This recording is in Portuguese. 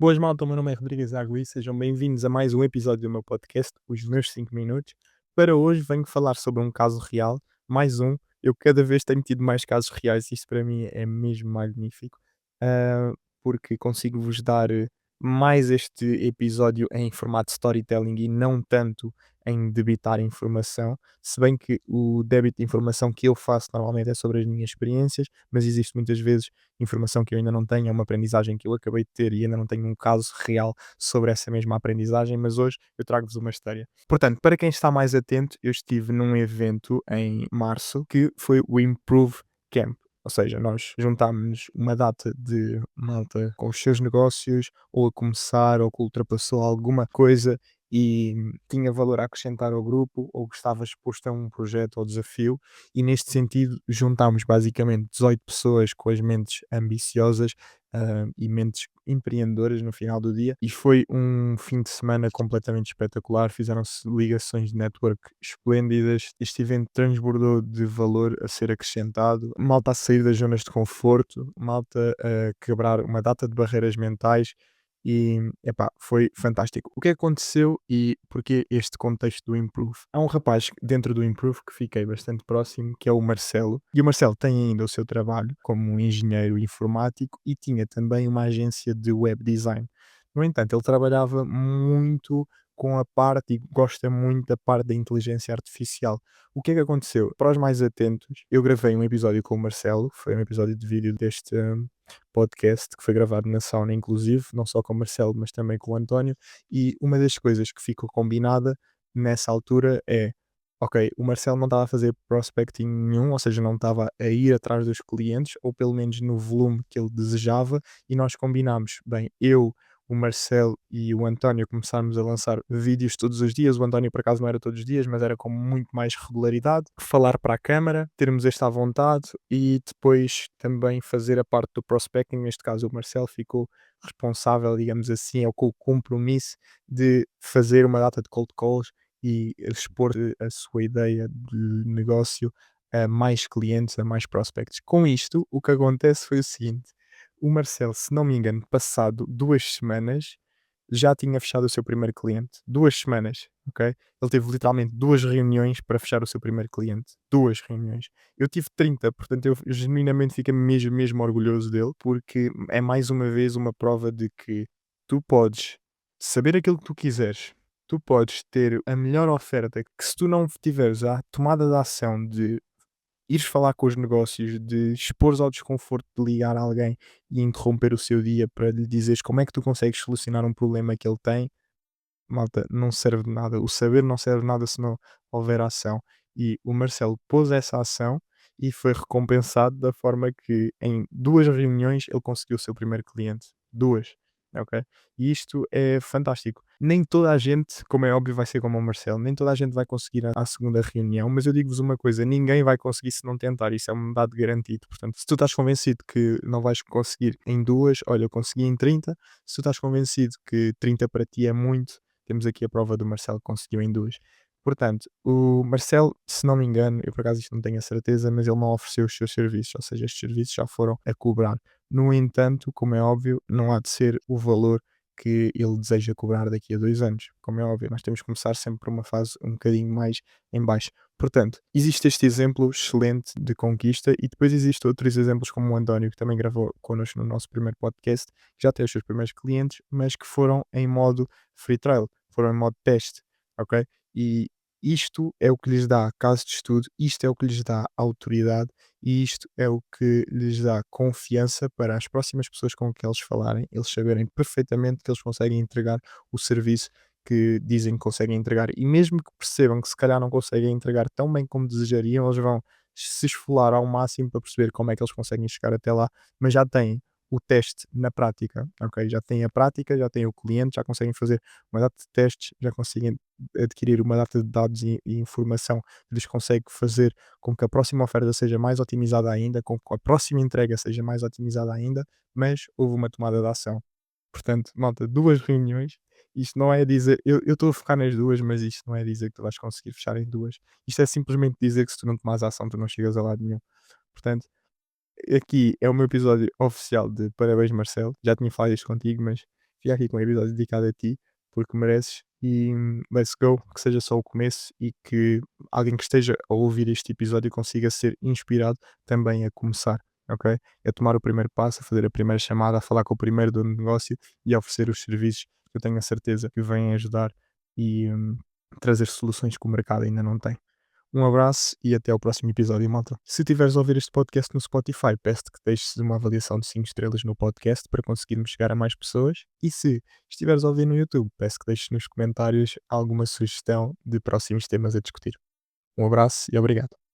Boas, malta, o meu nome é Rodrigues Água e sejam bem-vindos a mais um episódio do meu podcast, Os Meus 5 Minutos. Para hoje venho falar sobre um caso real, mais um. Eu cada vez tenho tido mais casos reais, isto para mim é mesmo magnífico, ah, porque consigo vos dar mais este episódio em formato storytelling e não tanto em debitar informação, se bem que o débito de informação que eu faço normalmente é sobre as minhas experiências, mas existe muitas vezes informação que eu ainda não tenho, é uma aprendizagem que eu acabei de ter e ainda não tenho um caso real sobre essa mesma aprendizagem, mas hoje eu trago-vos uma história. Portanto, para quem está mais atento, eu estive num evento em março que foi o Improve Camp. Ou seja, nós juntámos uma data de malta com os seus negócios, ou a começar, ou que ultrapassou alguma coisa e tinha valor a acrescentar ao grupo, ou que estava exposto a um projeto ou desafio, e neste sentido juntámos basicamente 18 pessoas com as mentes ambiciosas, e mentes empreendedoras no final do dia, e foi um fim de semana completamente espetacular. Fizeram-se ligações de network esplêndidas. Este evento transbordou de valor a ser acrescentado, malta a sair das zonas de conforto, malta a quebrar uma data de barreiras mentais e, epá, foi fantástico. O que aconteceu e porquê este contexto do Improve? Há um rapaz dentro do Improve que fiquei bastante próximo, que é o Marcelo, e o Marcelo tem ainda o seu trabalho como um engenheiro informático e tinha também uma agência de web design. No entanto, ele trabalhava muito com a parte e gosta muito da parte da inteligência artificial. O que é que aconteceu? Para os mais atentos, eu gravei um episódio com o Marcelo, foi um episódio de vídeo deste podcast que foi gravado na sauna, inclusive, não só com o Marcelo, mas também com o António. E uma das coisas que ficou combinada nessa altura é: ok, o Marcelo não estava a fazer prospecting nenhum, ou seja, não estava a ir atrás dos clientes, ou pelo menos no volume que ele desejava, e nós combinámos, bem, eu, o Marcelo e o António começámos a lançar vídeos todos os dias. O António, por acaso, não era todos os dias, mas era com muito mais regularidade. Falar para a câmara, termos esta à vontade e depois também fazer a parte do prospecting. Neste caso, o Marcelo ficou responsável, digamos assim, ou com o compromisso de fazer uma data de cold calls e expor a sua ideia de negócio a mais clientes, a mais prospects. Com isto, o que acontece foi o seguinte: o Marcelo, se não me engano, passado 2 semanas, já tinha fechado o seu primeiro cliente. 2 semanas, ok? Ele teve literalmente 2 reuniões para fechar o seu primeiro cliente. 2 reuniões. Eu tive 30, portanto eu genuinamente fico mesmo, mesmo orgulhoso dele, porque é mais uma vez uma prova de que tu podes saber aquilo que tu quiseres, tu podes ter a melhor oferta, que se tu não tiveres a tomada de ação de ires falar com os negócios, de expores ao desconforto de ligar a alguém e interromper o seu dia para lhe dizeres como é que tu consegues solucionar um problema que ele tem, malta, não serve de nada. O saber não serve de nada se não houver ação. E o Marcelo pôs essa ação e foi recompensado da forma que em 2 reuniões ele conseguiu o seu primeiro cliente. Duas. Ok? E isto é fantástico. Nem toda a gente, como é óbvio, vai ser como o Marcelo, nem toda a gente vai conseguir à segunda reunião, mas eu digo-vos uma coisa: ninguém vai conseguir se não tentar, isso é um dado garantido. Portanto, se tu estás convencido que não vais conseguir em duas, olha, eu consegui em 30. Se tu estás convencido que 30 para ti é muito, temos aqui a prova do Marcelo que conseguiu em 2. Portanto, o Marcelo, se não me engano, eu por acaso isto não tenho a certeza, mas ele não ofereceu os seus serviços, ou seja, estes serviços já foram a cobrar. No entanto, como é óbvio, não há de ser o valor que ele deseja cobrar daqui a 2 anos. Como é óbvio, nós temos que começar sempre por uma fase um bocadinho mais em baixo. Portanto, existe este exemplo excelente de conquista e depois existem outros exemplos como o António, que também gravou connosco no nosso primeiro podcast, que já tem os seus primeiros clientes, mas que foram em modo free trial, foram em modo teste, ok? E isto é o que lhes dá caso de estudo, isto é o que lhes dá autoridade e isto é o que lhes dá confiança para as próximas pessoas com que eles falarem, eles saberem perfeitamente que eles conseguem entregar o serviço que dizem que conseguem entregar. E mesmo que percebam que se calhar não conseguem entregar tão bem como desejariam, eles vão se esfolar ao máximo para perceber como é que eles conseguem chegar até lá, mas já têm o teste na prática, ok? Já têm a prática, já têm o cliente, já conseguem fazer uma data de testes, já conseguem adquirir uma data de dados e informação que lhes consegue fazer com que a próxima oferta seja mais otimizada ainda, com que a próxima entrega seja mais otimizada ainda, mas houve uma tomada de ação. Portanto, malta, 2 reuniões, isto não é dizer, eu estou a focar nas duas, mas isto não é dizer que tu vais conseguir fechar em duas. Isto é simplesmente dizer que se tu não tomares ação, tu não chegas a lado nenhum. Portanto, aqui é o meu episódio oficial de Parabéns Marcelo. Já tinha falado isto contigo, mas fica aqui com um episódio dedicado a ti, porque mereces. E let's go, que seja só o começo e que alguém que esteja a ouvir este episódio consiga ser inspirado também a começar, ok? A tomar o primeiro passo, a fazer a primeira chamada, a falar com o primeiro dono de negócio e a oferecer os serviços que eu tenho a certeza que vêm ajudar e trazer soluções que o mercado ainda não tem. Um abraço e até ao próximo episódio, malta. Se tiveres a ouvir este podcast no Spotify, peço-te que deixes uma avaliação de 5 estrelas no podcast para conseguirmos chegar a mais pessoas. E se estiveres a ouvir no YouTube, peço que deixes nos comentários alguma sugestão de próximos temas a discutir. Um abraço e obrigado.